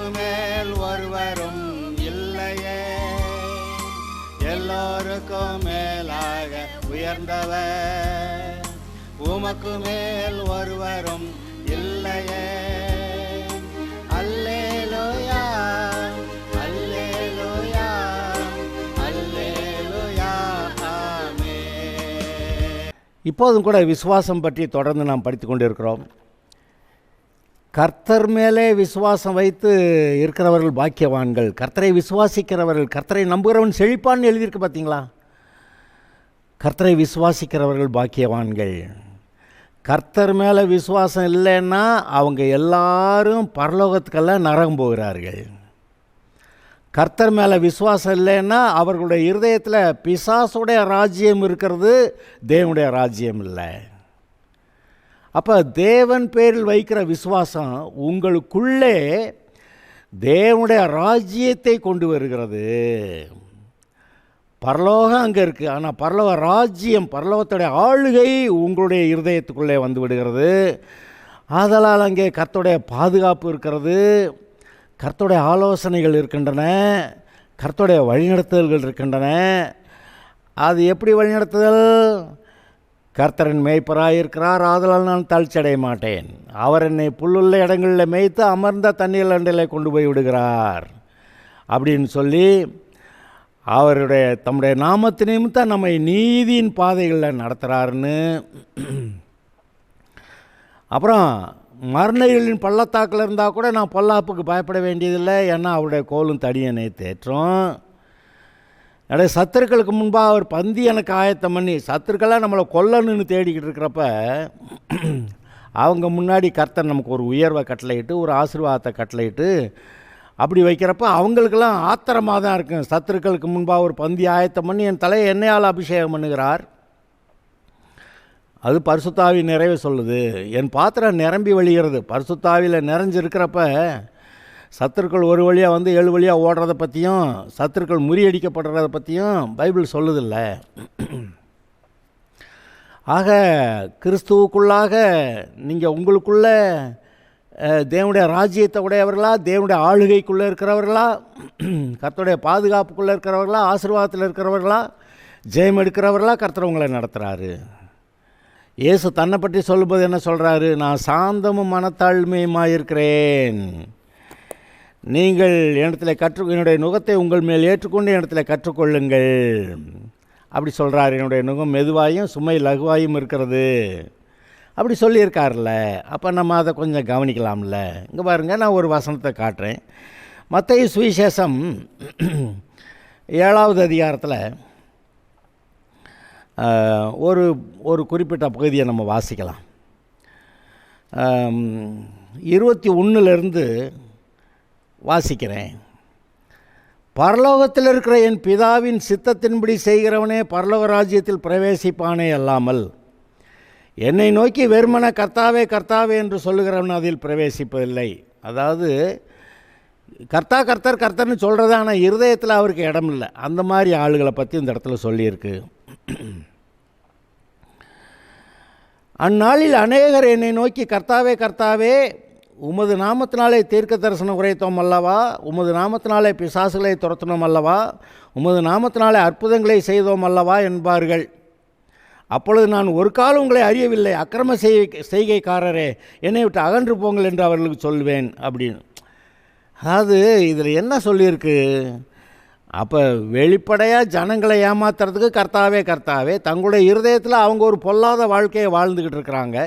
உமக்கு மேல் ஒருவரும் இல்லையே, எல்லோருக்கும் மேலாக உயர்ந்தவர். உமக்கு மேல் ஒருவரும் இல்லையே. அல்லேலூயா, அல்லேலூயா, அல்லேலூயா, ஆமென். இப்போதும் கூட விசுவாசம் பற்றி தொடர்ந்து நாம் படித்து கொண்டிருக்கிறோம். கர்த்தர் மேலே விசுவாசம் வைத்து இருக்கிறவர்கள் பாக்கியவான்கள், கர்த்தரை விசுவாசிக்கிறவர்கள், கர்த்தரை நம்புகிறவன் செழிப்பான்னு எழுதியிருக்கு பார்த்தீங்களா? கர்த்தரை விசுவாசிக்கிறவர்கள் பாக்கியவான்கள். கர்த்தர் மேலே விசுவாசம் இல்லைன்னா அவங்க எல்லாரும் பரலோகத்துக்கெல்லாம் நரகம் போகிறார்கள். கர்த்தர் மேலே விசுவாசம் இல்லைன்னா அவர்களுடைய இருதயத்தில் பிசாசுடைய ராஜ்யம் இருக்கிறது, தேவனுடைய ராஜ்யம் இல்லை. அப்போ தேவன் பேரில் வைக்கிற விசுவாசம் உங்களுக்குள்ளே தேவனுடைய ராஜ்யத்தை கொண்டு வருகிறது. பரலோகம் அங்கே இருக்குது, ஆனால் பரலோக ராஜ்யம், பரலோகத்துடைய ஆளுகை உங்களுடைய இருதயத்துக்குள்ளே வந்து விடுகிறது. ஆதலால் அங்கே கர்த்தருடைய பாதுகாப்பு இருக்கிறது, கர்த்தருடைய ஆலோசனைகள் இருக்கின்றன, கர்த்தருடைய வழிநடத்துதல்கள் இருக்கின்றன. அது எப்படி வழிநடத்துதல்? கர்த்தரின் மேய்ப்பராயிருக்கிறார், ஆதலால் நான் தாழ்ச்சியடைய மாட்டேன். அவர் என்னை புல்லுள்ள இடங்களில் மேய்த்து அமர்ந்த தண்ணீர் அண்டையில் கொண்டு போய் விடுகிறார் அப்படின்னு சொல்லி அவருடைய தம்முடைய நாமத்து நிமித்தம் நம்மை நீதியின் பாதைகளில் நடத்துகிறாருன்னு. அப்புறம் மரணங்களின் பள்ளத்தாக்கில் இருந்தால் கூட நான் பொல்லாப்புக்கு பயப்பட வேண்டியதில்லை, ஏன்னா அவருடைய கோலும் தடியனை தேற்றும். அப்படியே சத்துருக்களுக்கு முன்பாக அவர் பந்தி எனக்கு ஆயத்தம் பண்ணி, சத்துருக்கெல்லாம் நம்மளை கொல்லணுன்னு தேடிக்கிட்டு இருக்கிறப்ப அவங்க முன்னாடி கர்த்தர் நமக்கு ஒரு உயர்வை கட்டளையிட்டு ஒரு ஆசீர்வாதத்தை கட்டளையிட்டு அப்படி வைக்கிறப்ப அவங்களுக்கெல்லாம் ஆத்திரமாக தான் இருக்கும். சத்துருக்களுக்கு முன்பாக ஒரு பந்தி ஆயத்தம் பண்ணி என் தலையை எண்ணெயால் அபிஷேகம் பண்ணுகிறார். அது பரிசுத்தாவி நிறைவே சொல்லுது. என் பாத்திரம் நிரம்பி வழிகிறது. பரிசுத்தாவியில் நிறைஞ்சிருக்கிறப்ப சத்துருக்கள் ஒரு வழியாக வந்து 7 வழியாக ஓடுறதை பற்றியும் சத்துருக்கள் முறியடிக்கப்படுறதை பற்றியும் பைபிள் சொல்லுதில்ல. ஆக கிறிஸ்துவுக்குள்ளாக நீங்கள் உங்களுக்குள்ள தேவனுடைய ராஜ்யத்தை உடையவர்களா, தேவனுடைய ஆளுகைக்குள்ளே இருக்கிறவர்களா, கர்த்தருடைய பாதுகாப்புக்குள்ளே இருக்கிறவர்களா, ஆசீர்வாதத்தில் இருக்கிறவர்களா, ஜெயம் எடுக்கிறவர்களா கர்த்தர் உங்களை நடத்துகிறாரு. இயேசு தன்னை பற்றி சொல்லும்போது என்ன சொல்கிறாரு? நான் சாந்தமும் மனத்தாழ்மையுமாக இருக்கிறேன். நீங்கள் என்னுடைய நுகத்தை உங்கள் மேல் ஏற்றுக்கொண்டு என்னிடத்தில் கற்றுக்கொள்ளுங்கள் அப்படி சொல்கிறார். என்னுடைய நுகம் மெதுவாயும் சுமை லகுவாயும் இருக்கிறது அப்படி சொல்லியிருக்கார்ல. அப்போ நம்ம அதை கொஞ்சம் கவனிக்கலாம்ல. இங்கே பாருங்கள், நான் ஒரு வசனத்தை காட்டுறேன். மத்தேயு சுவிசேஷம் 7வது அதிகாரத்தில் ஒரு குறிப்பிட்ட பகுதியை நம்ம வாசிக்கலாம். 21லேருந்து வாசிக்கிறேன். பரலோகத்தில் இருக்கிற என் பிதாவின் சித்தத்தின்படி செய்கிறவனே பரலோக ராஜ்யத்தில் பிரவேசிப்பானே அல்லாமல் என்னை நோக்கி வெறுமன கர்த்தாவே கர்த்தாவே என்று சொல்லுகிறவன் அதில் பிரவேசிப்பதில்லை. அதாவது கர்த்தர்னு சொல்கிறது, ஆனால் இருதயத்தில் அவருக்கு இடம் இல்லை. அந்த மாதிரி ஆளுகளை பற்றி இந்த இடத்துல சொல்லியிருக்கு. அந்நாளில் அநேகர் என்னை நோக்கி கர்த்தாவே கர்த்தாவே உமது நாமத்தினாலே தீர்க்க தரிசனம் உரைத்தோம் அல்லவா, உமது நாமத்தினாலே பிசாசுகளை துரத்தினோம் அல்லவா, உமது நாமத்தினாலே அற்புதங்களை செய்தோம் அல்லவா என்பார்கள். அப்பொழுது நான் ஒரு காலம் உங்களை அறியவில்லை, அக்கிரம செய்கைக்காரரே என்னை விட்டு அகன்று போங்கள் என்று அவர்களுக்கு சொல்வேன் அப்படின்னு. அதாவது இதில் என்ன சொல்லியிருக்கு? அப்போ வெளிப்படையாக ஜனங்களை ஏமாத்துறதுக்கு கர்த்தாவே கர்த்தாவே, தங்களுடைய இருதயத்தில் அவங்க ஒரு பொல்லாத வாழ்க்கையை வாழ்ந்துக்கிட்டு இருக்கிறாங்க.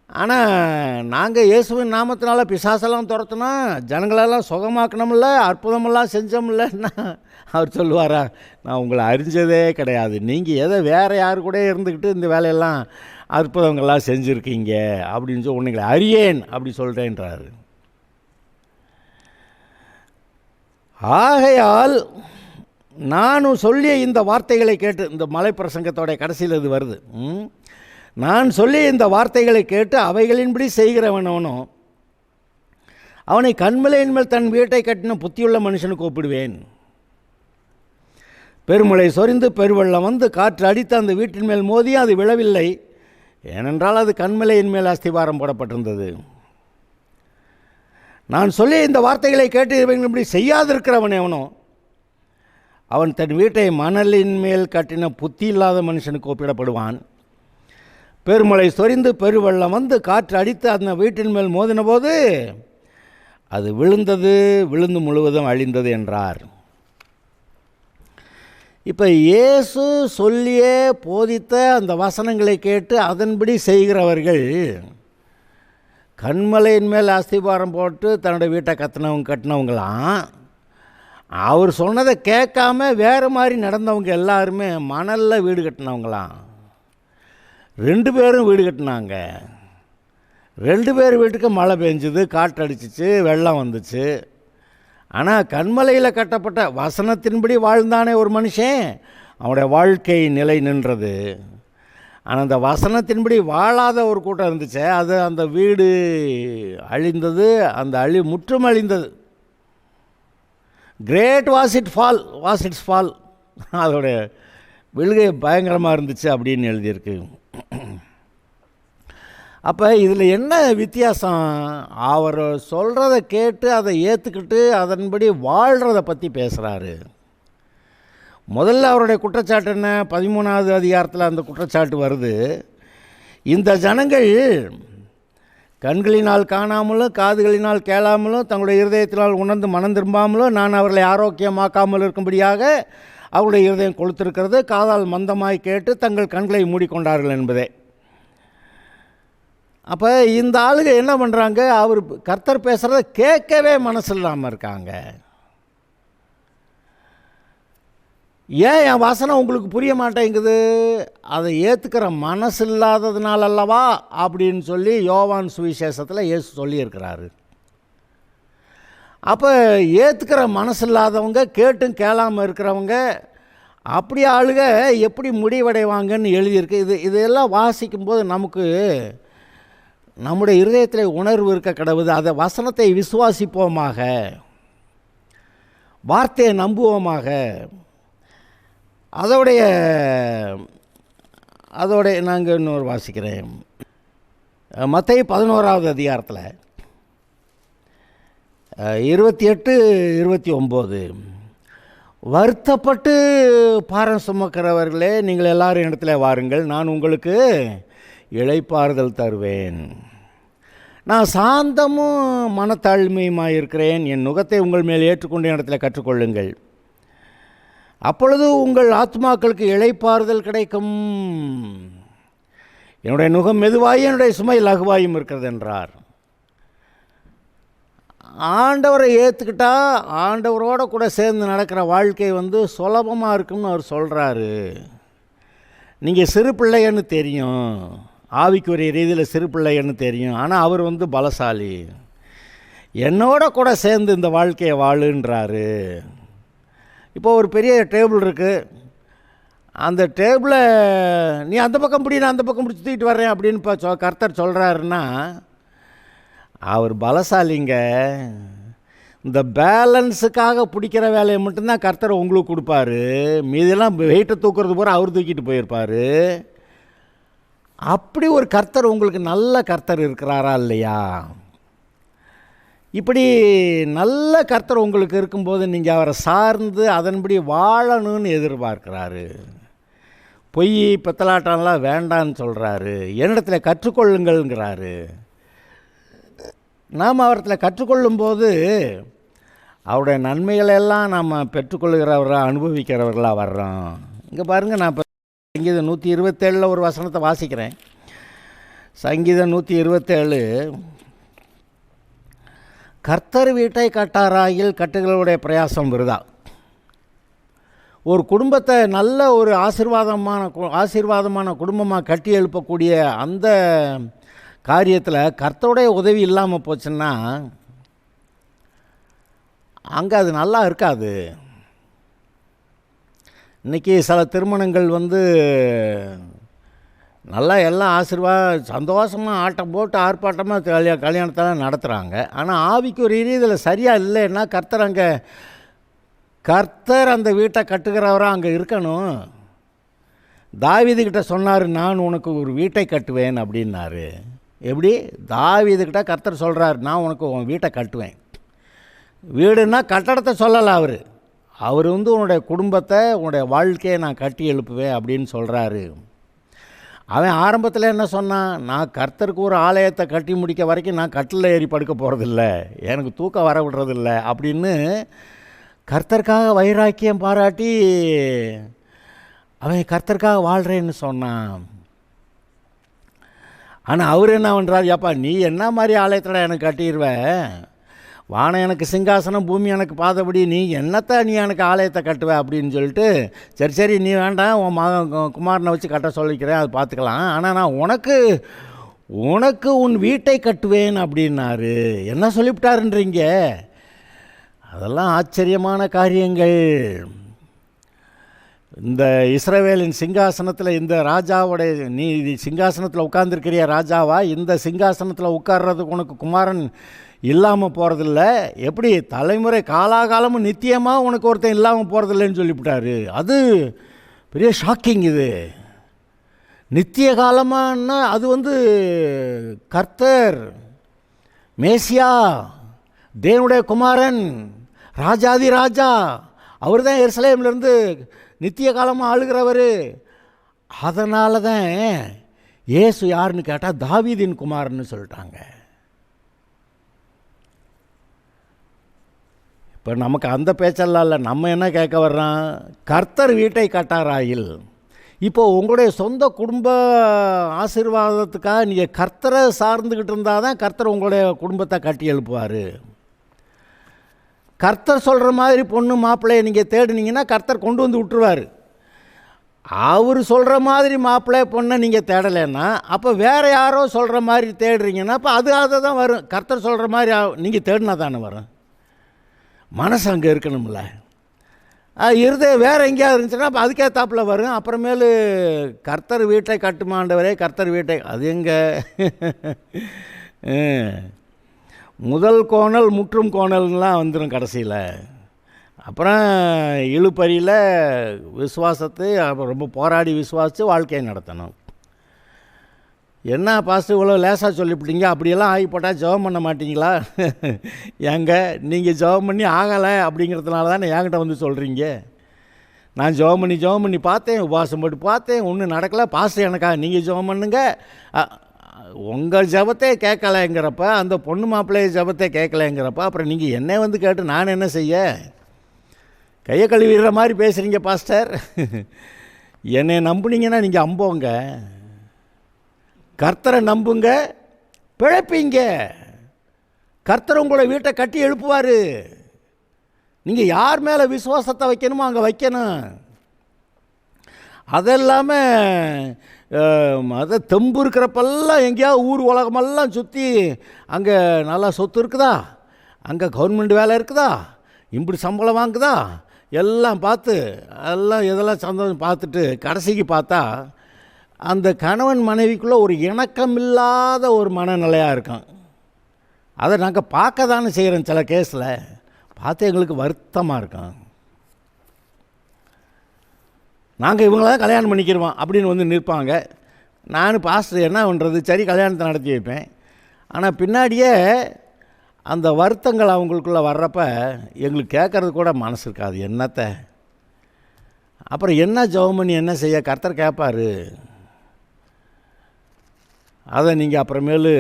ஆனால் நாங்கள் இயேசுவின் நாமத்தினால பிசாசெல்லாம் துரத்துனா ஜனங்களெல்லாம் சுகமாக்கணும்ல, அற்புதமெல்லாம் செஞ்சோம்லன்னா அவர் சொல்லுவாரா, நான் உங்களை அறிஞ்சதே கிடையாது, நீங்கள் எதை வேறு யாரு கூட இருந்துக்கிட்டு இந்த வேலையெல்லாம் அற்புதங்கள்லாம் செஞ்சுருக்கீங்க அப்படின்னு சொல்லி உன்னை அறியேன் அப்படி சொல்கிறேன்றாரு. ஆகையால் நானும் சொல்லிய இந்த வார்த்தைகளை கேட்டு, இந்த மலை பிரசங்கத்தோடைய கடைசியில் இது வருது, நான் சொல்லிய இந்த வார்த்தைகளை கேட்டு அவைகளின்படி செய்கிறவனவனும் அவனை கண்மலையின் மேல் தன் வீட்டை கட்டின புத்தியுள்ள மனுஷனுக்கு ஒப்பிடுவேன். பெருமழை சொரிந்து பெருவெள்ளம் வந்து காற்று அடித்து அந்த வீட்டின் மேல் மோதி அது விழவில்லை, ஏனென்றால் அது கண்மலையின் மேல் அஸ்திவாரம் போடப்பட்டிருந்தது. நான் சொல்லி இந்த வார்த்தைகளை கேட்டு இவங்க செய்யாதிருக்கிறவன் எவனோ அவன் தன் வீட்டை மணலின் மேல் கட்டின புத்தி இல்லாத மனுஷனுக்கு ஒப்பிடப்படுவான். பெருமழை சொரிந்து பெருவெள்ளம் வந்து காற்று அடித்து அந்த வீட்டின் மேல் மோதின போது அது விழுந்து முழுவதும் அழிந்தது என்றார். இப்போ இயேசு சொல்லியே போதித்த அந்த வசனங்களை கேட்டு அதன்படி செய்கிறவர்கள் கண்மலையின் மேல் அஸ்திபாரம் போட்டு தன்னுடைய வீட்டை கட்டினவங்களாம், அவர் சொன்னதை கேட்காம வேறு மாதிரி நடந்தவங்க எல்லாருமே மணலில் வீடு கட்டினவங்களாம். 2 பேரும் வீடு கட்டினாங்க. 2 பேர் வீட்டுக்கு மழை பெஞ்சுது, காற்று அடிச்சிச்சு, வெள்ளம் வந்துச்சு. ஆனால் கண்மலையில் கட்டப்பட்ட வசனத்தின்படி வாழ்ந்தானே ஒரு மனுஷன், அவனுடைய வாழ்க்கை நிலை நின்றது. ஆனால் அந்த வசனத்தின்படி வாழாத ஒரு கூட்டம் இருந்துச்சு, அது அந்த வீடு அழிந்தது, அந்த முற்றும் அழிந்தது. கிரேட் வாஸ் இட்ஸ் ஃபால், அதோடைய விழுகை பயங்கரமாக இருந்துச்சு அப்படின்னு எழுதியிருக்கு. அப்போ இதில் என்ன வித்தியாசம்? அவர் சொல்கிறத கேட்டு அதை ஏற்றுக்கிட்டு அதன்படி வாழ்கிறத பற்றி பேசுகிறாரு. முதல்ல அவருடைய குற்றச்சாட்டு என்ன? 13வது அதிகாரத்தில் அந்த குற்றச்சாட்டு வருது. இந்த ஜனங்கள் கண்களினால் காணாமலும் காதுகளினால் கேளாமலும் தங்களுடைய இருதயத்தினால் உணர்ந்து மனம் திரும்பாமலும் நான் அவர்களை ஆரோக்கியமாக்காமல் இருக்கும்படியாக அவருடைய இருதயம் கொளுத்திருக்கிறது, காதால் மந்தமாய் கேட்டு தங்கள் கண்களை மூடிக்கொண்டார்கள் என்பதே. அப்போ இந்த ஆளுங்க என்ன பண்ணுறாங்க? அவர் கர்த்தர் பேசுகிறத கேட்கவே மனசு இல்லாமல் இருக்காங்க. ஏன் என் வசனம் உங்களுக்கு புரிய மாட்டேங்குது? அதை ஏற்றுக்கிற மனசு இல்லாததுனால அல்லவா அப்படின்னு சொல்லி யோவான் சுவிசேஷத்தில் இயேசு சொல்லியிருக்கிறாரு. அப்போ ஏற்றுக்கிற மனசு இல்லாதவங்க, கேட்டும் கேளாமல் இருக்கிறவங்க, அப்படி ஆளுங்க எப்படி முடிவடைவாங்கன்னு எழுதியிருக்கு. இதெல்லாம் வாசிக்கும்போது நமக்கு நம்முடைய இருதயத்தில் உணர்வு இருக்க கடவுது. அதை வசனத்தை விசுவாசிப்போமாக, வார்த்தையை நம்புவோமாக. அதோடைய நாங்கள் இன்னொரு வாசிக்கிறேன். மத்தேயு 11வது அதிகாரத்தில் 28-29 வருத்தப்பட்டு பாரம் சுமக்கிறவர்களே, நீங்கள் எல்லாரும் இடத்துல வாருங்கள், நான் உங்களுக்கு இளைப்பாறுதல் தருவேன். நான் சாந்தமும் மனத்தாழ்மையுமாக இருக்கிறேன், என் நுகத்தை உங்கள் மேல் ஏற்றுக்கொண்டு இடத்துல கற்றுக்கொள்ளுங்கள், அப்பொழுது உங்கள் ஆத்மாக்களுக்கு இளைப்பாறுதல் கிடைக்கும். என்னுடைய நுகம் மெதுவாயும் என்னுடைய சுமை லகுவாயும் இருக்கிறது என்றார். ஆண்டவரை ஏற்றுக்கிட்டா ஆண்டவரோட கூட சேர்ந்து நடக்கிற வாழ்க்கை சுலபமாக இருக்கும்னு அவர் சொல்கிறாரு. நீங்கள் சிறு பிள்ளைன்னு தெரியும், ஆவிக்குரிய ரீதியில் சிறு பிள்ளைன்னு தெரியும், ஆனால் அவர் பலசாலி, என்னோட கூட சேர்ந்து இந்த வாழ்க்கையை வாழுன்றாரு. இப்போ ஒரு பெரிய டேபிள் இருக்குது, அந்த டேபிளை நீ அந்த பக்கம் பிடி, நான் அந்த பக்கம் பிடிச்சி தூக்கிட்டு வர்றேன் அப்படின்னு இப்போ கர்த்தர் சொல்கிறாருன்னா அவர் பலசாலிங்க. இந்த பேலன்ஸுக்காக பிடிக்கிற வேலையை மட்டும்தான் கர்த்தர் உங்களுக்கு கொடுப்பாரு, மீதெல்லாம் வெயிட்டை தூக்குறது பூரா அவர் தூக்கிட்டு போயிருப்பார். அப்படி ஒரு கர்த்தர் உங்களுக்கு நல்ல கர்த்தர் இருக்கிறாரா இல்லையா? இப்படி நல்ல கர்த்தர் உங்களுக்கு இருக்கும்போது நீங்கள் அவரை சார்ந்து அதன்படி வாழணும்னு எதிர்பார்க்குறாரு. பொய் பித்தலாட்டம்லாம் வேண்டான்னு சொல்கிறாரு, என்னிடத்துல கற்றுக்கொள்ளுங்கள்ங்கிறாரு. நாம் அவரிடத்தில் கற்றுக்கொள்ளும்போது அவருடைய நன்மைகளெல்லாம் நாம் பெற்றுக்கொள்கிறவராக அனுபவிக்கிறவர்களாக வர்றோம். இங்கே பாருங்கள், நான் இப்போ சங்கீதம் 127 ஒரு வசனத்தை வாசிக்கிறேன். சங்கீதம் 127, கர்த்தர் வீட்டை கட்டாராயில் கட்டுகளுடைய பிரயாசம் விருதா. ஒரு குடும்பத்தை நல்ல ஒரு ஆசீர்வாதமான குடும்பமாக கட்டி எழுப்பக்கூடிய அந்த காரியத்தில் கர்த்தருடைய உதவி இல்லாமல் போச்சுன்னா அங்கே அது நல்லா இருக்காது. இன்றைக்கி சில திருமணங்கள் நல்லா எல்லாம் சந்தோஷமாக ஆட்டம் போட்டு ஆர்ப்பாட்டமாக கல்யாணத்தெல்லாம் நடத்துகிறாங்க. ஆனால் ஆவிக்கு ஒரு ரீதியில் சரியாக இல்லைன்னா கர்த்தர் அந்த வீட்டை கட்டுகிறவராக அங்கே இருக்கணும். தாவீதுகிட்ட சொன்னார், நான் உனக்கு ஒரு வீட்டை கட்டுவேன் அப்படின்னாரு. எப்படி? தாவீதுகிட்ட கர்த்தர் சொல்கிறார், நான் உனக்கு உன் வீட்டை கட்டுவேன். வீடுன்னா கட்டடத்தை சொல்லலை அவர். அவர் வந்து உன்னுடைய குடும்பத்தை, உன்னுடைய வாழ்க்கையை நான் கட்டி எழுப்புவேன் அப்படின்னு சொல்கிறாரு. அவன் ஆரம்பத்தில் என்ன சொன்னான்? நான் கர்த்தருக்கு ஒரு ஆலயத்தை கட்டி முடிக்க வரைக்கும் நான் கட்டில் ஏறி படுக்க போகிறதில்ல, எனக்கு தூக்கம் வர விடுறதில்ல அப்படின்னு கர்த்தருக்காக வைராக்கியம் பாராட்டி அவன் கர்த்தருக்காக வாழ்கிறேன்னு சொன்னான். ஆனால் அவர் என்ன பண்ணுறாரு? ஏப்பா நீ என்ன மாதிரி ஆலயத்தில் எனக்கு கட்டிடுவேன், வானம் எனக்கு சிங்காசனம், பூமி எனக்கு பாதபடி, நீ என்னத்தை நீ எனக்கு ஆலயத்தை கட்டுவ அப்படின்னு சொல்லிட்டு, சரி சரி நீ வேண்டாம், உன் மகன் குமாரனை வச்சு கட்ட சொல்லிக்கிறேன், அது பார்த்துக்கலாம், ஆனால் நான் உனக்கு உன் வீட்டை கட்டுவேன் அப்படின்னாரு. என்ன சொல்லிவிட்டாருன்றீங்க? அதெல்லாம் ஆச்சரியமான காரியங்கள். இந்த இஸ்ரவேலின் சிங்காசனத்தில் இந்த ராஜாவுடைய, நீ சிங்காசனத்தில் உட்கார்ந்துருக்கிறிய ராஜாவா, இந்த சிங்காசனத்தில் உட்கார்றதுக்கு உனக்கு குமாரன் இல்லாமல் போகிறதில்ல, எப்படி தலைமுறை காலாகாலமும் நித்தியமாக உனக்கு ஒருத்தன் இல்லாமல் போகிறதில்லன்னு சொல்லிவிட்டாரு. அது பெரிய ஷாக்கிங். இது நித்திய காலமானா அது வந்து கர்த்தர், மேசியா, தேவனுடைய குமாரன், ராஜாதி ராஜா, அவர் தான் எருசலேமிலிருந்து நித்திய காலமாக ஆளுகிறவர். அதனால தான் இயேசு யாருன்னு கேட்டால் தாவீதின் குமாரன்னு சொல்லிட்டாங்க. இப்போ நமக்கு அந்த பேச்செல்லாம் இல்லை. நம்ம என்ன கேட்க வர்றோம்? கர்த்தர் வீட்டை கட்டாராயில். இப்போது உங்களுடைய சொந்த குடும்ப ஆசீர்வாதத்துக்காக நீங்கள் கர்த்தரை சார்ந்துக்கிட்டு இருந்தால் தான் கர்த்தர் உங்களுடைய குடும்பத்தை கட்டி எழுப்புவார். கர்த்தர் சொல்கிற மாதிரி பொண்ணு மாப்பிள்ளையை நீங்கள் தேடினீங்கன்னா கர்த்தர் கொண்டு வந்து விட்டுருவார். அவர் சொல்கிற மாதிரி மாப்பிள்ளை பொண்ணை நீங்கள் தேடலைன்னா அப்போ வேறு யாரோ சொல்கிற மாதிரி தேடுறீங்கன்னா அப்போ அதை தான் வரும். கர்த்தர் சொல்கிற மாதிரி நீங்கள் தேடினா தானே வரும். மனசு அங்கே இருக்கணும்ல. இருதயம் வேறு எங்கேயாவது இருந்துச்சுன்னா அப்போ அதுக்கேற்றாப்பில் வரும். அப்புறமேலு கர்த்தர் வீட்டை கட்டுமாண்டவரே, கர்த்தர் வீட்டை, அது எங்கே? முதல் கோணல் முற்றும் கோணல்லாம் வந்துடும் கடைசியில். அப்புறம் இழுப்பறியில் விசுவாசத்தை ரொம்ப போராடி விசுவாசித்து வாழ்க்கையை நடத்தணும். என்ன பாஸ்டர் இவ்வளோ லேசாக சொல்லிவிட்டீங்க, அப்படியெல்லாம் ஆகி போட்டால் ஜெபம் பண்ண மாட்டிங்களா? ஏங்க நீங்கள் ஜெபம் பண்ணி ஆகலை அப்படிங்கிறதுனால தானே என்கிட்ட வந்து சொல்கிறீங்க. நான் ஜெபம் பண்ணி பார்த்தேன், உபவாசம் போட்டு பார்த்தேன், ஒன்றும் நடக்கலை. பாஸ்டர் எனக்காக நீங்கள் ஜெபம் பண்ணுங்க, உங்கள் ஜெபத்தை கேட்கலைங்கிறப்ப, அந்த பொண்ணு மாப்பிள்ளைய ஜெபத்தை கேட்கலைங்கிறப்ப அப்புறம் நீங்கள் என்ன வந்து கேட்டு நான் என்ன செய்ய? கையை கழுவிடுற மாதிரி பேசுகிறீங்க பாஸ்டர். என்னை நம்புனீங்கன்னா நீங்கள் அம்போங்க. கர்த்தரை நம்புங்க, பிழைப்பீங்க. கர்த்தர் உங்களை வீட்டை கட்டி எழுப்புவார். நீங்கள் யார் மேலே விசுவாசத்தை வைக்கணுமோ அங்கே வைக்கணும். அதெல்லாமல் அதை தெம்பு இருக்கிறப்பெல்லாம் எங்கேயாவது ஊர் உலகமெல்லாம் சுற்றி அங்கே நல்லா சொத்து இருக்குதா, அங்கே கவர்மெண்ட் வேலை இருக்குதா, இப்படி சம்பளம் வாங்குதா, எல்லாம் பார்த்து எல்லாம் இதெல்லாம் சந்தோஷம் பார்த்துட்டு கடைசிக்கு பார்த்தா அந்த கணவன் மனைவிக்குள்ளே ஒரு இணக்கமில்லாத ஒரு மனநிலையாக இருக்கும். அதை நாங்கள் பார்க்க தானே செய்கிறோம். சில கேஸில் பார்த்து எங்களுக்கு வருத்தமாக இருக்கும். நாங்கள் இவங்கள தான் கல்யாணம் பண்ணிக்கிடுவோம் அப்படின்னு வந்து நிற்பாங்க. நான் பாஸ்டர் என்ன பண்ணுறது, சரி கல்யாணத்தை நடத்தி வைப்பேன். ஆனால் பின்னாடியே அந்த வருத்தங்கள் அவங்களுக்குள்ளே வர்றப்ப எங்களுக்கு கேட்குறது கூட மனசு இருக்காது. என்னத்தை அப்புறம் என்ன ஜெபம் பண்ணி என்ன செய்ய? கர்த்தர் கேட்பார். அதை நீங்கள் அப்புறமேலு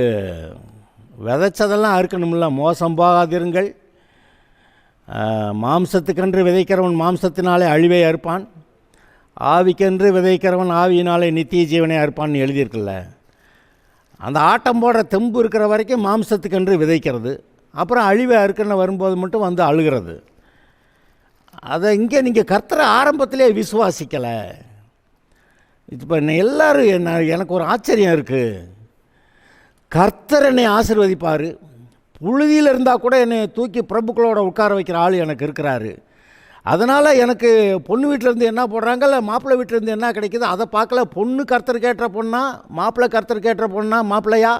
விதைச்சதெல்லாம் அறுக்கணும்ல. மோசம் போகாதிருங்கள். மாம்சத்துக்கென்று விதைக்கிறவன் மாம்சத்தினாலே அழிவை அறுப்பான், ஆவிக்கென்று விதைக்கிறவன் ஆவியினாலே நித்திய ஜீவனை அறுப்பான்னு எழுதியிருக்குல்ல. அந்த ஆட்டம் போடுற தெம்பு இருக்கிற வரைக்கும் மாம்சத்துக்கென்று விதைக்கிறது, அப்புறம் அழிவை அறுக்கன்னு வரும்போது மட்டும் வந்து அழுகிறது. அதை இங்கே நீங்கள் கர்த்தரை ஆரம்பத்திலே விசுவாசிக்கலை. இப்போ எல்லோரும் எனக்கு ஒரு ஆச்சரியம் இருக்குது. கர்த்தர் என்னை ஆசீர்வதிப்பார். புழுதியில் இருந்தால் கூட என்னை தூக்கி பிரபுக்களோட உட்கார வைக்கிற ஆள் எனக்கு இருக்கிறாரு. அதனால் எனக்கு பொண்ணு வீட்டிலேருந்து என்ன போடுறாங்க, இல்லை மாப்பிள்ளை வீட்டிலேருந்து என்ன கிடைக்குது அதை பார்க்கல. பொண்ணு கர்த்தர் கேட்ட பொண்ணா, மாப்பிள்ளை கர்த்தர் கேட்ட பொண்ணா, மாப்பிள்ளையா,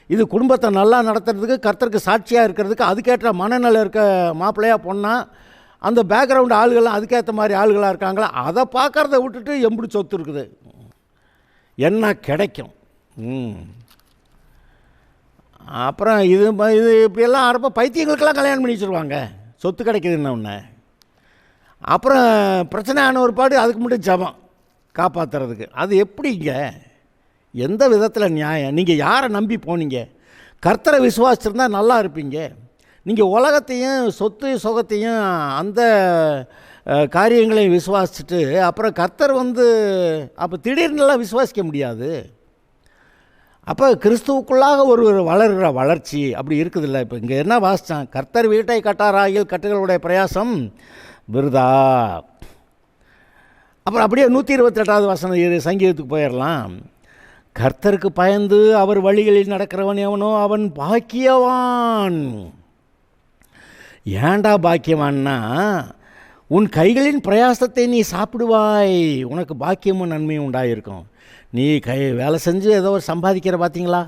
இது குடும்பத்தை நல்லா நடத்துறதுக்கு கர்த்தருக்கு சாட்சியாக இருக்கிறதுக்கு அதுக்கேற்ற மனநிலை இருக்க மாப்பிள்ளையா பொண்ணா, அந்த பேக்ரவுண்டு ஆளுகள்லாம் அதுக்கேற்ற மாதிரி ஆளுகளாக இருக்காங்களா, அதை பார்க்குறத விட்டுட்டு எப்படி சொத்து இருக்குது, என்ன கிடைக்கும். அப்புறம் இது இப்படியெல்லாம் ஆரம்ப பைத்தியங்களுக்கெல்லாம் கல்யாணம் பண்ணி வச்சுருவாங்க. சொத்து கிடைக்குதுன்னு ஒன்று. அப்புறம் பிரச்சனை ஆன ஒரு பாடு அதுக்கு மட்டும் ஜபம் காப்பாற்றுறதுக்கு. அது எப்படிங்க? எந்த விதத்தில் நியாயம்? நீங்கள் யாரை நம்பி போனீங்க? கர்த்தரை விசுவாசிச்சிருந்தா நல்லா இருப்பீங்க. நீங்கள் உலகத்தையும் சொத்து சுகத்தையும் அந்த காரியங்களையும் விசுவாசிச்சுட்டு அப்புறம் கர்த்தர் அப்போ திடீர்னுலாம் விசுவாசிக்க முடியாது. அப்போ கிறிஸ்துவுக்குள்ளாக ஒரு வளர்கிற வளர்ச்சி அப்படி இருக்குதில்ல. இப்போ இங்கே என்ன வாசித்தான்? கர்த்தர் வீட்டை கட்டாராயில் கட்டுகளுடைய பிரயாசம் விருதா. அப்புறம் அப்படியே 128வது வசனம் சங்கீதத்துக்கு போயிடலாம். கர்த்தருக்கு பயந்து அவர் வழிகளில் நடக்கிறவன் எவனோ அவன் பாக்கியவான். ஏண்டா பாக்கியவான்னா, உன் கைகளின் பிரயாசத்தை நீ சாப்பிடுவாய், உனக்கு பாக்கியமும் நன்மையும் உண்டாயிருக்கும். நீ வேலை செஞ்சு ஏதோ ஒரு சம்பாதிக்கிற பார்த்தீங்களா,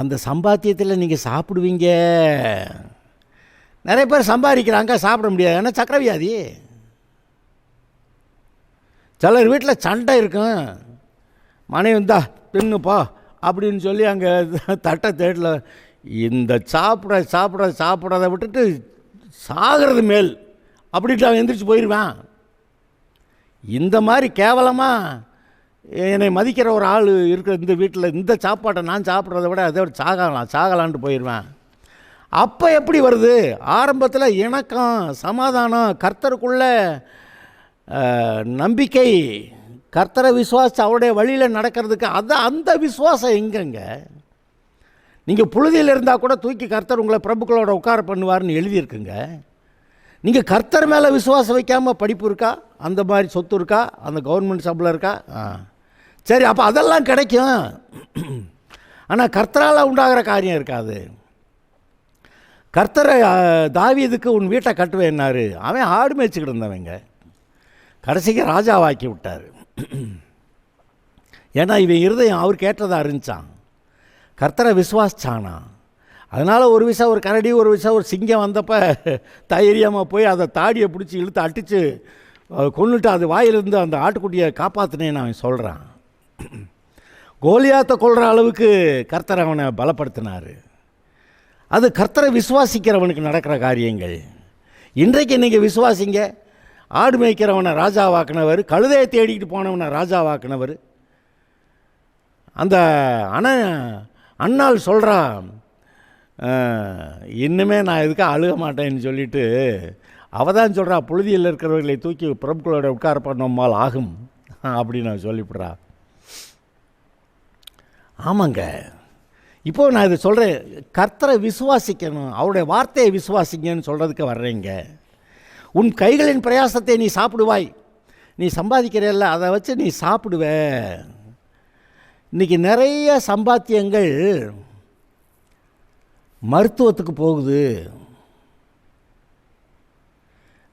அந்த சம்பாத்தியத்தில் நீங்கள் சாப்பிடுவீங்க. நிறைய பேர் சம்பாதிக்கிறாங்க, சாப்பிட முடியாது. ஏன்னா சக்கரவியாதி. சிலர் வீட்டில் சண்டை இருக்கும், மனைவி வந்தா தின்னுப்பா அப்படின்னு சொல்லி அங்கே தட்டை தேடல. இந்த சாப்பிட்றத விட்டுட்டு சாகிறது மேல் அப்படின்ட்டு அவன் எந்திரிச்சு போயிடுவான். இந்த மாதிரி கேவலமாக என்னை மதிக்கிற ஒரு ஆள் இருக்கிற இந்த வீட்டில் இந்த சாப்பாட்டை நான் சாப்பிட்றத விட அதை விட சாகலான்ட்டு போயிடுவேன். அப்போ எப்படி வருது? ஆரம்பத்தில் இணக்கம், சமாதானம், கர்த்தருக்குள்ள நம்பிக்கை, கர்த்தரை விசுவாசி அவருடைய வழியில் நடக்கிறதுக்கு அந்த விசுவாசம் எங்கங்க? நீங்கள் புழுதியில் இருந்தால் கூட தூக்கி கர்த்தர் உங்களை பிரபுக்களோட உட்கார பண்ணுவார்னு எழுதியிருக்குங்க. நீங்கள் கர்த்தர் மேலே விசுவாசம் வைக்காமல் படிப்பு இருக்கா, அந்த மாதிரி சொத்து இருக்கா, அந்த கவர்மெண்ட் சம்பளம் இருக்கா? சரி, அப்போ அதெல்லாம் கிடைக்கும். ஆனால் கர்த்தரால் உண்டாகிற காரியம் இருக்காது. கர்த்தரை தாவீதுக்கு உன் வீட்டை கட்டுவேன்னாரு. அவன் ஆடு மேய்ச்சிக்கிட்டு இருந்தவங்க கடைசிக்கு ராஜாவாக்கி விட்டார். ஏன்னா இவன் இருதயம் அவர் கேட்டதாக இருந்துச்சான், கர்த்தரை விசுவாசிச்சானா. அதனால் ஒரு விஷயம் ஒரு கரடி, ஒரு விஷயம் ஒரு சிங்கம் வந்தப்போ தைரியமாக போய் அதை தாடியை பிடிச்சி இழுத்து அடித்து கொன்னுட்டு அது வாயிலிருந்து அந்த ஆட்டுக்குட்டியை காப்பாற்றினேன்னு அவன் சொல்கிறான். கோலியாத்தை கொள்கிற அளவுக்கு கர்த்தர் அவனை பலப்படுத்தினார். அது கர்த்தரை விசுவாசிக்கிறவனுக்கு நடக்கிற காரியங்கள். இன்றைக்கு நீங்கள் விசுவாசிங்க. ஆடு மேய்க்கிறவனை ராஜாவாக்கினவர், கழுதையை தேடிக்கிட்டு போனவனை ராஜாவாக்கினவர். அந்த அண்ணாள் சொல்கிறான், இன்னுமே நான் எதுக்கு அழுக மாட்டேன்னு சொல்லிட்டு அவள் தான் சொல்கிறா, புழுதியில் இருக்கிறவர்களை தூக்கி பிரபுக்களோட உட்கார பண்ணோம்மால் ஆகும் அப்படின்னு நான் சொல்லிவிட்றா. ஆமாங்க. இப்போது நான் இதை சொல்கிறேன், கர்த்தரை விசுவாசிக்கணும், அவருடைய வார்த்தையை விசுவாசிங்கன்னு சொல்கிறதுக்கு வர்றேங்க. உன் கைகளின் பிரயாசத்தை நீ சாப்பிடுவாய். நீ சம்பாதிக்கிறல்ல, அதை வச்சு நீ சாப்பிடுவ. இன்றைக்கி நிறைய சம்பாத்தியங்கள் மருத்துவத்துக்கு போகுது,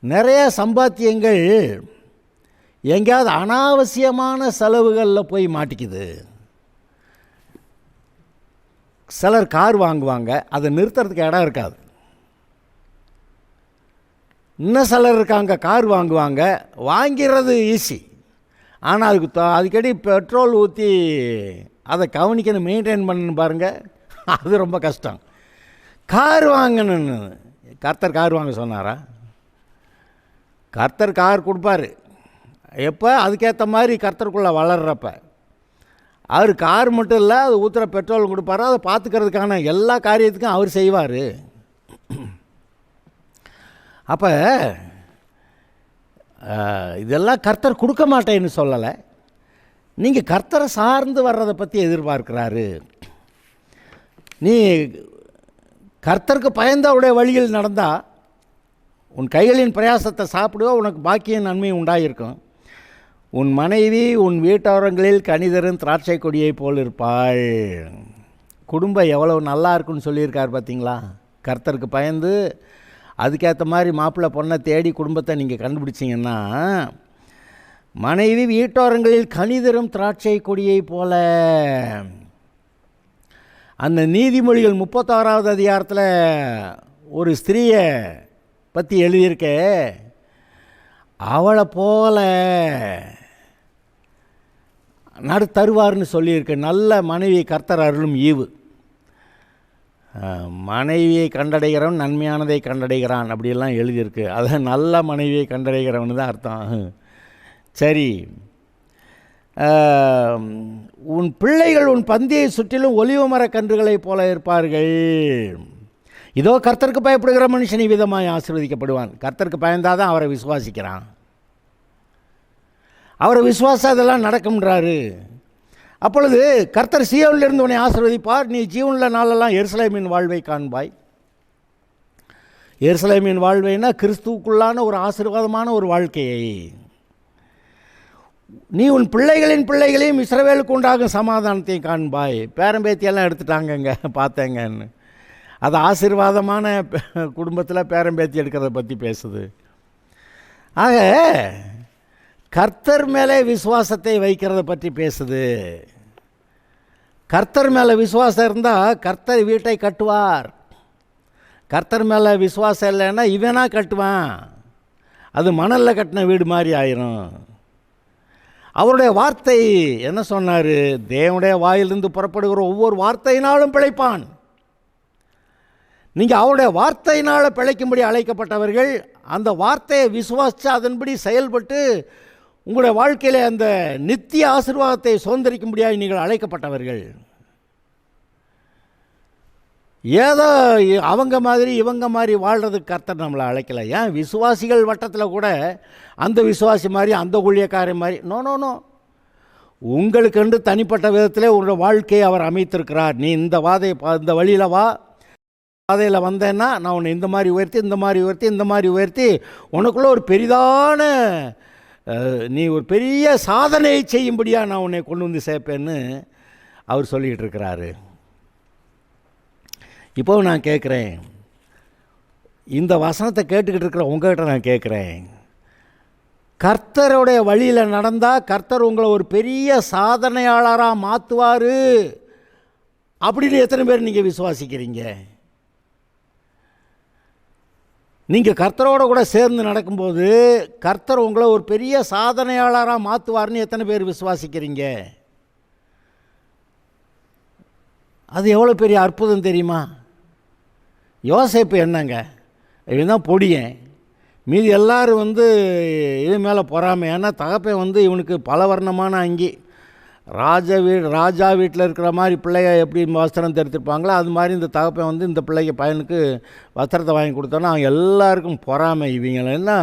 நிறைய சம்பாத்தியங்கள் எங்கேயாவது அனாவசியமான செலவுகளில் போய் மாட்டிக்குது. சிலர் கார் வாங்குவாங்க, அதை நிறுத்துறதுக்கு இடம் இருக்காது. இன்னும் சிலர் இருக்காங்க, கார் வாங்குவாங்க, வாங்கிறது ஈஸி, ஆனால் அதுக்கடி பெட்ரோல் ஊற்றி அதை கவனிக்கணும், மெயின்டைன் பண்ணணும் பாருங்கள், அது ரொம்ப கஷ்டம். கார் வாங்கணுன்னு கர்த்தர் கார் வாங்க சொன்னாரா? கர்த்தர் கார் கொடுப்பார் எப்போ? அதுக்கேற்ற மாதிரி கர்த்தருக்குள்ளே வளர்கிறப்ப. அவர் கார் மட்டும் இல்லை, அது ஊற்றுற பெட்ரோல் கொடுப்பாரு, அதை பார்த்துக்கிறதுக்கான எல்லா காரியத்துக்கும் அவர் செய்வார். அப்போ இதெல்லாம் கர்த்தர் கொடுக்க மாட்டேன்னு சொல்லலை, நீங்கள் கர்த்தரை சார்ந்து வர்றதை பற்றி எதிர்பார்க்குறாரு. நீ கர்த்தருக்கு பயந்து அவருடைய வழியில் நடந்தால் உன் கைகளின் பிரயாசத்தை சாப்பிடுவோ, உனக்கு பாக்கியம் நன்மையும் உண்டாயிருக்கும். உன் மனைவி உன் வீட்டோரங்களில் கனிதரும் திராட்சை கொடியை போல் இருப்பாள். குடும்பம் எவ்வளோ நல்லா இருக்குன்னு சொல்லியிருக்கார் பார்த்தீங்களா? கர்த்தருக்கு பயந்து அதுக்கேற்ற மாதிரி மாப்பிள்ளை பொண்ணை தேடி குடும்பத்தை நீங்கள் கண்டுபிடிச்சிங்கன்னா, மனைவி வீட்டோரங்களில் கனிதரும் திராட்சை கொடியை போல. அந்த நீதிமொழிகள் 36வது அதிகாரத்தில் ஒரு ஸ்திரீயை பற்றி எழுதியிருக்க, அவளை போல தருவார்னு சொல்லியிருக்கு. நல்ல மனைவி கர்த்தர் அருளும் ஈவு. மனைவியை கண்டடைகிறவன் நன்மையானதை கண்டடைகிறான் அப்படியெல்லாம் எழுதியிருக்கு. அது நல்ல மனைவியை கண்டடைகிறவன் தான் அர்த்தம். சரி, உன் பிள்ளைகள் உன் பந்தியை சுற்றிலும் ஒலிவ மரக் கன்றுகளைப் போல இருப்பார்கள். இதோ கர்த்தருக்கு பயப்படுகிற மனுஷன் விதமாய் ஆசீர்வதிக்கப்படுவான். கர்த்தருக்கு பயந்தாதான் அவரை விசுவாசிக்கிறான். அவரை விசுவாசம் அதெல்லாம் நடக்கும்ன்றாரு. அப்பொழுது கர்த்தர் சீயோனிலிருந்து உன்னை ஆசீர்வதிப்பார். நீ ஜீவனுள்ள நாளெல்லாம் எருசலேமின் வாழ்வை காண்பாய். எருசலேமின் வாழ்வைன்னா கிறிஸ்துவுக்குள்ளான ஒரு ஆசீர்வாதமான ஒரு வாழ்க்கையை. நீ உன் பிள்ளைகளின் பிள்ளைகளையும் இஸ்ரவேலுக்கு உண்டாகும் சமாதானத்தையும் காண்பாய். பேரம்பேத்தியெல்லாம் எடுத்துட்டாங்கங்க, பார்த்தேங்கன்னு. அது ஆசீர்வாதமான குடும்பத்தில் பேரம்பேத்தி எடுக்கிறத பற்றி பேசுது. ஆக கர்த்தர் மேலே விசுவாசத்தை வைக்கிறத பற்றி பேசுது. கர்த்தர் மேலே விசுவாசம் இருந்தால் கர்த்தர் வீட்டை கட்டுவார். கர்த்தர் மேலே விசுவாசம் இல்லைன்னா இவனா கட்டுவான். அது மணலில் கட்டின வீடு மாதிரி ஆயிரும். அவருடைய வார்த்தை என்ன சொன்னார்? தேவனுடைய வாயிலிருந்து புறப்படுகிற ஒவ்வொரு வார்த்தையினாலும் பிழைப்பான். நீங்கள் அவருடைய வார்த்தையினால் பிழைக்கும்படி அழைக்கப்பட்டவர்கள். அந்த வார்த்தையை விசுவாசித்து அதன்படி செயல்பட்டு உங்களுடைய வாழ்க்கையில் அந்த நித்திய ஆசீர்வாதத்தை சுதந்திரிக்கும்படியாக நீங்கள் அழைக்கப்பட்டவர்கள். ஏதோ அவங்க மாதிரி இவங்க மாதிரி வாழ்கிறதுக்கு கர்த்தர் நம்மளை அழைக்கலை. ஏன் விசுவாசிகள் வட்டத்தில் கூட அந்த விசுவாசி மாதிரி அந்த ஊழியக்காரன் மாதிரி நோ, உங்களுக்கென்று தனிப்பட்ட விதத்தில் உங்களுடைய வாழ்க்கையை அவர் அமைத்திருக்கிறார். நீ இந்த வழியில் வா, பாதையில் வந்தேன்னா நான் உன்னை இந்த மாதிரி உயர்த்தி உனக்குள்ளே ஒரு பெரிதான நீ ஒரு பெரிய சாதனையை செய்யும்படியாக நான் உன்னை கொண்டு வந்து சேர்ப்பேன்னு அவர் சொல்லிகிட்டு இருக்கிறாரு. இப்போ நான் கேட்குறேன், இந்த வசனத்தை கேட்டுக்கிட்டு இருக்கிற உங்கள்கிட்ட நான் கேட்குறேன், கர்த்தருடைய வழியில் நடந்தால் கர்த்தர் உங்களை ஒரு பெரிய சாதனையாளராக மாற்றுவார் அப்படின்னு எத்தனை பேர் நீங்கள் விசுவாசிக்கிறீங்க? நீங்கள் கர்த்தரோடு கூட சேர்ந்து நடக்கும்போது கர்த்தர் உங்களை ஒரு பெரிய சாதனையாளராக மாற்றுவார்னு எத்தனை பேர் விசுவாசிக்கிறீங்க? அது எவ்வளோ பெரிய அற்புதம் தெரியுமா? யோசேப்பு என்னங்க, இவன் தான் பொடியன், மீதி எல்லோரும் இது மேலே பொறாமை. ஏன்னா தகப்பன் இவனுக்கு பல வர்ணமான அங்கி, ராஜா வீட்டில் இருக்கிற மாதிரி பிள்ளைய எப்படி வஸ்திரம் தெரித்திருப்பாங்களோ அது மாதிரி இந்த தகப்பன் இந்த பிள்ளைக்கு பையனுக்கு வஸ்திரத்தை வாங்கி கொடுத்தோன்னா அவங்க எல்லாருக்கும் பொறாமை. இவங்களை என்ன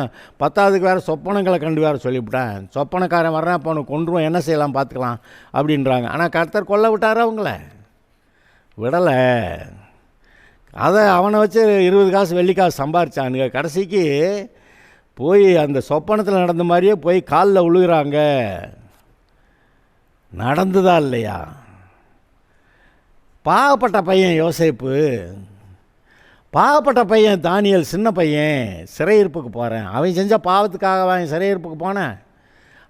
10ஆவதுக்கு வேறு சொப்பனங்களை கண்டு வேறு சொல்லிவிட்டேன், சொப்பனக்காரன் வர்றேன் அப்போ அவனுக்கு கொண்டுருவோம், என்ன செய்யலாம் பார்த்துக்கலாம் அப்படின்றாங்க. ஆனால் கர்த்தர் கொல்ல விட்டார், அவங்கள விடலை. அதை அவனை வச்சு 20 காசு வெள்ளிக்காசு சம்பாரிச்சானுங்க. கடைசிக்கு போய் அந்த சொப்பனத்தில் நடந்த மாதிரியே போய் காலில் விழுகிறாங்க. நடந்துதா இல்லையா? பாவப்பட்ட பையன் யோசேப்பு, பாவப்பட்ட பையன் தானியேல், சின்ன பையன் சிறையிருப்புக்கு போகிறேன். அவன் செஞ்ச பாவத்துக்காக அவன் சிறையிருப்புக்கு போனேன்.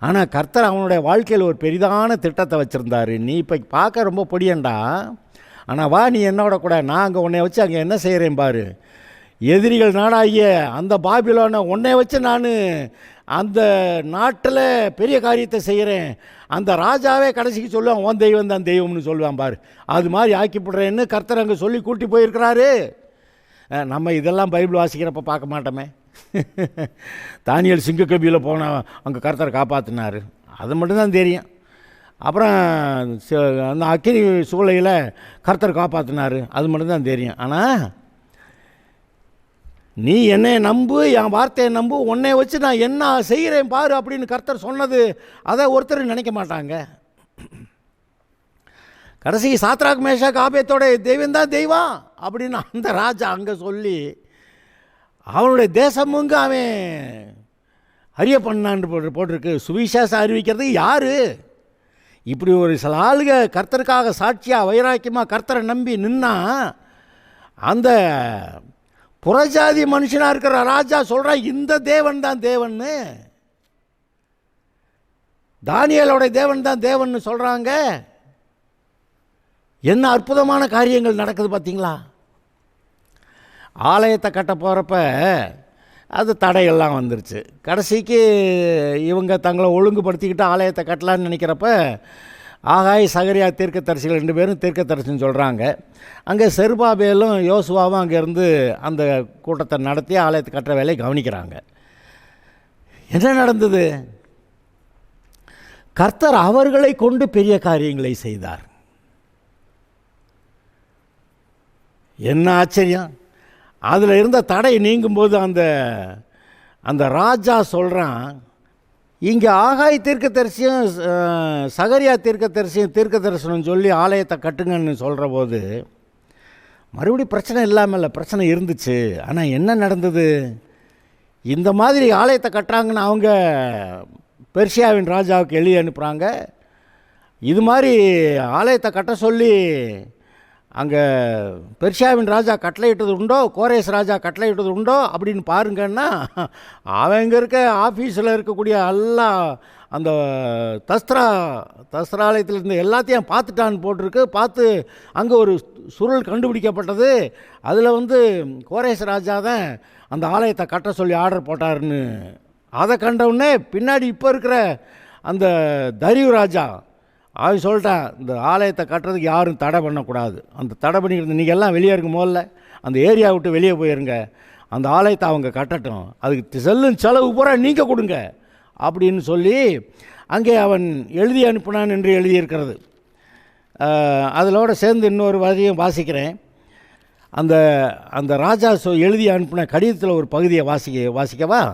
ஆனால் கர்த்தர் அவனுடைய வாழ்க்கையில் ஒரு பெரிதான திட்டத்தை வச்சுருந்தார். நீ இப்போ பார்க்க ரொம்ப பொடியண்டா, ஆனால் வா நீ என்னோட கூட, நான் அங்கே உன்னை வச்சு அங்கே என்ன செய்கிறேன் பாரு. எதிரிகள் நாடாகிய அந்த பாபிலோனை உன்னை வச்சு நான் அந்த நாட்டில் பெரிய காரியத்தை செய்கிறேன். அந்த ராஜாவே கடைசிக்கு சொல்லுவான், உன் தெய்வம் தான் தெய்வம்னு சொல்லுவான் பாரு, அது மாதிரி ஆக்கிவிடுறேன்னு கர்த்தர் அங்கே சொல்லி கூட்டி போயிருக்கிறாரு. நம்ம இதெல்லாம் பைபிள் வாசிக்கிறப்ப பார்க்க மாட்டோமே. தானியேல் சிங்கக்கபியில் போனால் அங்கே கர்த்தர் காப்பாற்றினார், அது மட்டும்தான் தெரியும். அப்புறம் அந்த அக்கினி சூளையில் கர்த்தர் காப்பாற்றினார், அது மட்டும்தான் தெரியும். ஆனால் நீ என்னை நம்பு, என் வார்த்தையை நம்பு, உன்னை வச்சு நான் என்ன செய்கிறேன் பாரு அப்படின்னு கர்த்தர் சொன்னது அதை ஒருத்தர் நினைக்க மாட்டாங்க. கடைசி சாத்ராக் மேஷாக் ஆபேத்தோட தெய்வம் தான் தெய்வம் அப்படின்னு அந்த ராஜா அங்கே சொல்லி அவனுடைய தேசமுங்க அவன் அறிய பண்ணான்னு போட்டிருக்கு. சுவிசேஷம் அறிவிக்கிறது யார்? இப்படி ஒரு சில ஆளுக கர்த்தருக்காக சாட்சியாக வைராக்கியமாக கர்த்தரை நம்பி நின்னா அந்த புறஜாதி மனுஷனாக இருக்கிற ராஜா சொல்கிறான் இந்த தேவன் தான் தேவன்னு, தானியேலோட தேவன் தான் தேவன்னு சொல்கிறாங்க. என்ன அற்புதமான காரியங்கள் நடக்குது பார்த்தீங்களா? ஆலயத்தை கட்ட போகிறப்ப அது தடையெல்லாம் வந்துருச்சு. கடைசிக்கு இவங்க தங்களை ஒழுங்குபடுத்திக்கிட்டு ஆலயத்தை கட்டலான்னு நினைக்கிறப்ப ஆகாய் சகரியா தீர்க்கதரிசிகள் 2 பேரும் தீர்க்கதரிசின்னு சொல்கிறாங்க. அங்கே செருபாபேலும் யோசுவாவும் அங்கேருந்து அந்த கூட்டத்தை நடத்தி ஆலயத்தை கட்டுற வேலையை கவனிக்கிறாங்க. என்ன நடந்தது? கர்த்தர் அவர்களை கொண்டு பெரிய காரியங்களை செய்தார். என்ன ஆச்சரியம்! அதில் இருந்த தடை நீங்கும்போது அந்த ராஜா சொல்கிறான், இங்கே ஆகாய் தீர்க்கதரிசியும் சகரியா தீர்க்கதரிசியும் தீர்க்கதரிசனம் சொல்லி ஆலயத்தை கட்டுங்கன்னு சொல்கிற போது மறுபடியும் பிரச்சனை இல்லாமல் இல்லை, பிரச்சனை இருந்துச்சு. ஆனால் என்ன நடந்தது? இந்த மாதிரி ஆலயத்தை கட்டுறாங்கன்னு அவங்க பெர்ஷியாவின் ராஜாவுக்கு எழுதி அனுப்புகிறாங்க. இது மாதிரி ஆலயத்தை கட்ட சொல்லி அங்கே பெர்ஷியாவின் ராஜா கட்டளையிட்டது உண்டோ, கோரேஸ் ராஜா கட்டளையிட்டது உண்டோ அப்படின்னு பாருங்கன்னா, அவங்க இருக்க ஆஃபீஸில் இருக்கக்கூடிய எல்லா அந்த தஸ்திராலயத்தில் இருந்த எல்லாத்தையும் பார்த்துட்டான்னு போட்டிருக்கு. பார்த்து அங்கே ஒரு சுருள் கண்டுபிடிக்கப்பட்டது. அதில் கோரேஸ் ராஜா தான் அந்த ஆலயத்தை கட்ட சொல்லி ஆர்டர் போட்டாருன்னு அதை கண்டவுடனே பின்னாடி இப்போ இருக்கிற அந்த தரியு ராஜா அவன் சொல்லிட்டான், இந்த ஆலயத்தை கட்டுறதுக்கு யாரும் தடை பண்ணக்கூடாது. அந்த தடை பண்ணிக்கிறது நீங்கள் எல்லாம் வெளியே இருக்க முதல்ல அந்த ஏரியா விட்டு வெளியே போயிருங்க, அந்த ஆலயத்தை அவங்க கட்டட்டும், அதுக்கு செல்லும் செலவு பூரா நீங்கள் கொடுங்க அப்படின்னு சொல்லி அங்கே அவன் எழுதி அனுப்பினான் என்று எழுதியிருக்கிறது. அதிலோட சேர்ந்து இன்னொரு வரியும் வாசிக்கிறேன். அந்த ராஜா எழுதி அனுப்பின கடிதத்தில் ஒரு பகுதியை வாசிக்கவா?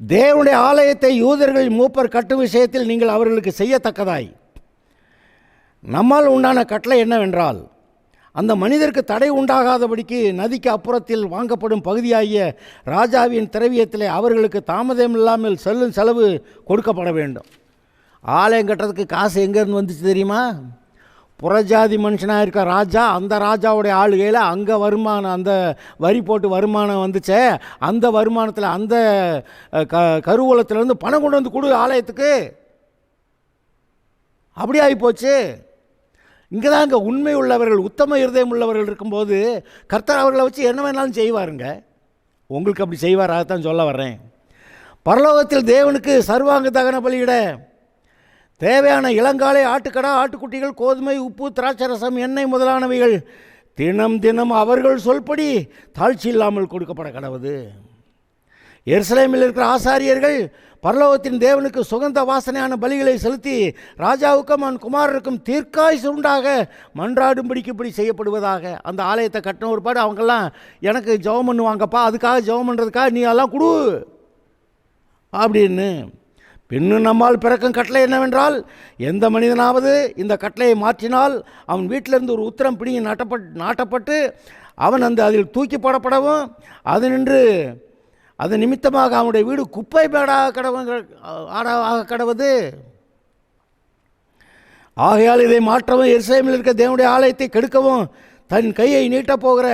தேவனுடைய ஆலயத்தை யூதர்கள் மூப்பர் கட்டும் விஷயத்தில் நீங்கள் அவர்களுக்கு செய்யத்தக்கதாய் நம்மால் உண்டான கட்டளை என்னவென்றால், அந்த மனிதருக்கு தடை உண்டாகாதபடிக்கு நதிக்கு அப்புறத்தில் வாங்கப்படும் பகுதியாகிய ராஜாவின் திரவியத்திலே அவர்களுக்கு தாமதம் இல்லாமல் செல்லும் செலவு கொடுக்கப்பட வேண்டும். ஆலயம் கட்டுறதுக்கு காசு எங்கேருந்து வந்துச்சு தெரியுமா? புறஜாதி மனுஷனாக இருக்க ராஜா, அந்த ராஜாவுடைய ஆளுகையில் அங்கே வருமானம், அந்த வரி போட்டு வருமானம் வந்துச்சே, அந்த வருமானத்தில் அந்த கருவூலத்திலேருந்து பணம் கொண்டு வந்து கொடு ஆலயத்துக்கு. அப்படி ஆகிப்போச்சு. இங்கே தான் இங்கே உண்மை உள்ளவர்கள், உத்தம இருதயம் உள்ளவர்கள் இருக்கும்போது கர்த்தர் அவர்களை வச்சு என்ன வேணாலும் செய்வாருங்க. உங்களுக்கு அப்படி செய்வார், அதைத்தான் சொல்ல வர்றேன். பரலோகத்தில் தேவனுக்கு சர்வாங்க தகன பலியிட தேவையான இளங்காலை, ஆட்டுக்கடா, ஆட்டுக்குட்டிகள், கோதுமை, உப்பு, திராட்சரசம், எண்ணெய் முதலானவைகள் தினம் தினம் அவர்கள் சொல்படி தாழ்ச்சி இல்லாமல் கொடுக்கப்பட கடவுது. எருசலேமில் இருக்கிற ஆசாரியர்கள் பரலோகத்தின் தேவனுக்கு சுகந்த வாசனையான பலிகளை செலுத்தி ராஜாவுக்கும் அவன் குமாரருக்கும் தீர்க்காயுசு உண்டாக மன்றாடும்படிக்கு இப்படி செய்யப்படுவதாக. அந்த ஆலயத்தை கட்டின ஒரு பாடு அவங்கெல்லாம் எனக்கு ஜெபம் பண்ணுவாங்கப்பா, அதுக்காக ஜெபம் பண்ணுறதுக்காக நீ எல்லாம் கொடு அப்படின்னு. பின்னும் நம்மால் பிறக்கும் கட்டளை என்னவென்றால், எந்த மனிதனாவது இந்த கட்டளையை மாற்றினால் அவன் வீட்டிலிருந்து ஒரு உத்திரம் பிடிங்கி நாட்டப்பட்டு அவன் அதில் தூக்கி போடப்படவும், அது நின்று அது நிமித்தமாக அவனுடைய வீடு குப்பை மேடாக கடவுது. ஆகையால் இதை மாற்றவும் எருசலேமில் இருக்க தேவனுடைய ஆலயத்தை கெடுக்கவும் தன் கையை நீட்டப் போகிற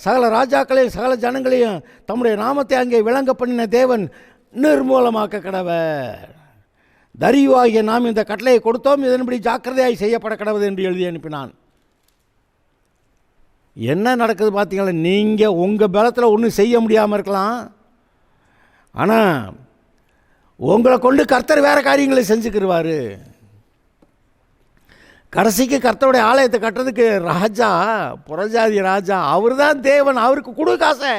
சகல ராஜாக்களையும் சகல ஜனங்களையும் தம்முடைய நாமத்தை அங்கே விளங்க பண்ணின தேவன் நிர்மூலமாக்க கடவர். தரியுவாகிய நாம் இந்த கட்டளையை கொடுத்தோம், இதன்படி ஜாக்கிரதையாய் செய்யப்பட கடவுது என்று எழுதி அனுப்பினான். என்ன நடக்குது பார்த்தீங்களா? நீங்கள் உங்கள் பலத்தில் ஒன்றும் செய்ய முடியாமல் இருக்கலாம், ஆனால் உங்களை கொண்டு கர்த்தர் வேறு காரியங்களை செஞ்சுக்கிடுவார். கடைசிக்கு கர்த்தருடைய ஆலயத்தை கட்டுறதுக்கு ராஜா, புறஜாதி ராஜா, அவர் தான் தேவன், அவருக்கு கொடு காசை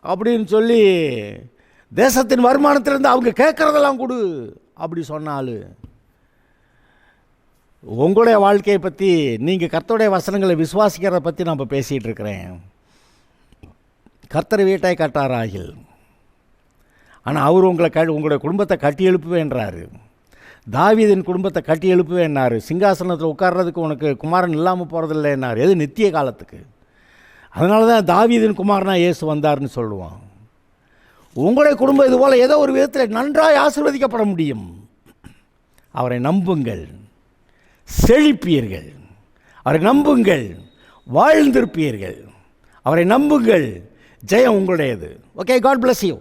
அப்படின்னு சொல்லி தேசத்தின் வருமானத்திலிருந்து அவங்க கேட்குறதெல்லாம் கொடு அப்படி சொன்னாலும், உங்களுடைய வாழ்க்கையை பற்றி, நீங்கள் கர்த்தருடைய வசனங்களை விசுவாசிக்கிறத பற்றி நான் இப்போ பேசிகிட்டு இருக்கிறேன். கர்த்தர் வீட்டை கட்டாராகில், ஆனால் அவர் உங்களுடைய குடும்பத்தை கட்டி எழுப்புவேன்றாரு. தாவீதின் குடும்பத்தை கட்டி எழுப்புவேன்னாரு. சிங்காசனத்தில் உட்கார்றதுக்கு உனக்கு குமாரன் இல்லாமல் போகிறதில்லைன்னாரு. எது நித்திய காலத்துக்கு. அதனால தான் தாவீதின் குமாரனா இயேசு வந்தார்னு சொல்லுவான். உங்களுடைய குடும்பம் இதுபோல் ஏதோ ஒரு விதத்தில் நன்றாய் ஆசீர்வதிக்கப்பட முடியும். அவரை நம்புங்கள், செழிப்பீர்கள். அவரை நம்புங்கள், வாழ்ந்திருப்பீர்கள். அவரை நம்புங்கள், ஜெயம் உங்களுடையது. Okay, God bless you.